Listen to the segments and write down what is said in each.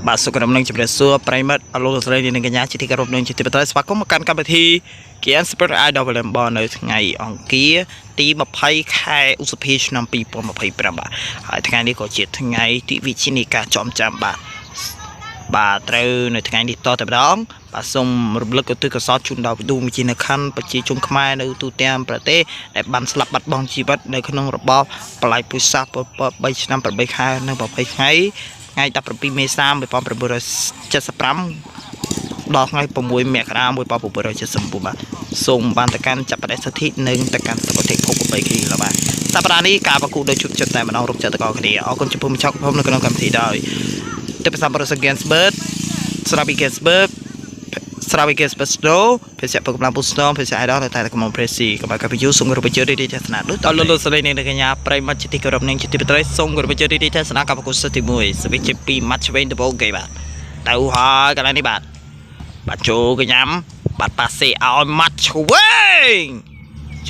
បាទសុខរំនឹងជម្រាបសួរប្រិមិត្តអលោកស្រីនាងកញ្ញាជាទីគោរពនឹងជាទីបត្រៃស្វាគមន៍មកកាន់កម្មវិធី KN Sport Idol Volleyball នៅថ្ងៃអង្គារទី20ខែឧសភាឆ្នាំ2025បាទហើយថ្ងៃនេះក៏ជាថ្ងៃទីវិជានីការចំចាំបាទត្រូវនៅថ្ងៃនេះតតែម្ដងបាទសូមរំលឹកឧទ្ទិសកុសលជូនដល់វិទូវិជានៅខណ្ឌប្រជាជនខ្មែរនៅទូទាំងប្រទេសដែលបានស្លាប់បាត់បង់ជីវិតនៅក្នុងរបបបល្ល័ង្កពុសាសន៍3ឆ្នាំ8ខែនិង20ថ្ងៃ17មេសា1975ដល់ថ្ងៃ6មករា1979បាទសូមបានទៅកាន់ចាប់បដិសិទ្ធិនិងទៅកាន់សុគតិគុក3គ្រីឡើយបាទសប្តាហ៍នេះការប្រកួតដោយជួបចិត្តតែម្ដងរកចិត្តតកគ្នាអរគុណចំពោះម្ចាស់កំពុងនៅក្នុងកម្មវិធីដោយទៅប្រសាបរិសហ្គេនស្បឺតស្រាប៊ីហ្គេនស្បឺតស្រាប៊ីហ្គេនស្បឺតស្នូភេសជ្ជៈប្រកបឡើងពុស្ទមភេសជ្ជៈអៃដលនៅតែកំពុងប្រេស៊ីកម្ពុជាសូមគោរពបញ្ជារីទីទេសនាដូចតលលស្រីនាងកញ្ញាប្រិមត្តជាទីគោរពនិងជាទីបត្រៃសូមគោរពបញ្ជារីទីទេសនាកម្ពុជាសិតទី1សវិជ្ជា2ម៉ាត់ឆ្វេងដំបូងគេបាទទៅហើយកន្លែងនេះបាទចូលកញ្ញាំបាទប៉ាសេឲ្យម៉ាត់ឆ្វេង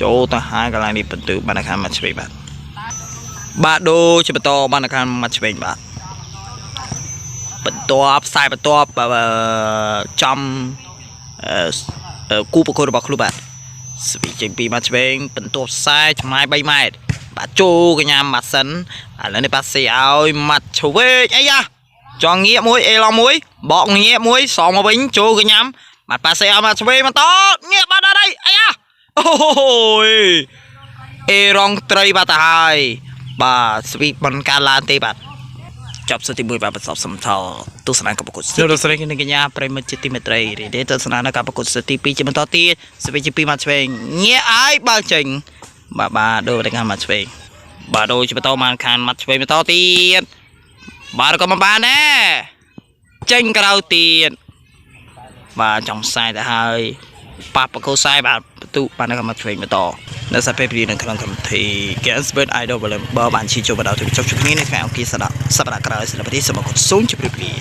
ចូលទៅហើយកន្លែងនេះបន្ទើបានខាងម៉ាត់ឆ្វេងបាទដូចជាបន្តបានខាងម៉ាត់ឆ្វេងបាទបន្ទាប់ខ្សែបន្ទាប់ចំគូប្រកួតរបស់ខ្លួនបាទស្វីចេញពីម៉ាត់ឆ្វេងបន្ទាប់ខ្សែឆ្ងាយ3ម៉ែត្របាទចូលកញ្ញាម៉ាត់សិនឥឡូវនេះប៉ាសេឲ្យម៉ាត់ឆ្វេងអីយ៉ាចង់ងាកមួយអេឡងមួយបកងាកមួយសងមកវិញចូលកញ្ញាបាទប៉ាសេឲ្យម៉ាត់ឆ្វេងបន្តងាកបាត់អត់អីយ៉ាអូយអេរងត្រីបាត់ទៅហើយបាទស្វីបនការឡានទេបាទចាប់សិទ្ធិមួយបាទប្រសពសំថលទស្សនាការប្រកួតសិទ្ធិស្រីគណៈកញ្ញាប្រិមិត្តជាទីមេត្រីរីទេទស្សនានៅការប្រកួតសិទ្ធិ2ជាបន្តទៀតស្វីជា2មកឆ្វេងងាកឲ្យបើចេញបាទដូរទៅខាងមកឆ្វេងបាទដូរជាបន្តមកខាងមកឆ្វេងបន្តទៀតបាទក៏មិនបានដែរចេញក្រៅទៀតបាទចង់ខ្សែទៅហើយប៉ះបកោខ្សែបាទបន្ទុបាននៅមកឆ្វេងបន្តនៅសាពេព្រីនៅក្នុងកម្មវិធី KN Sport Idol Volleyball បានឈីចូលមកដល់ទីចប់ជុំគ្នានៅថ្ងៃអង្គារសប្តាហ៍ក្រោយសិល្បៈទីសមគតសូមជម្រាបលា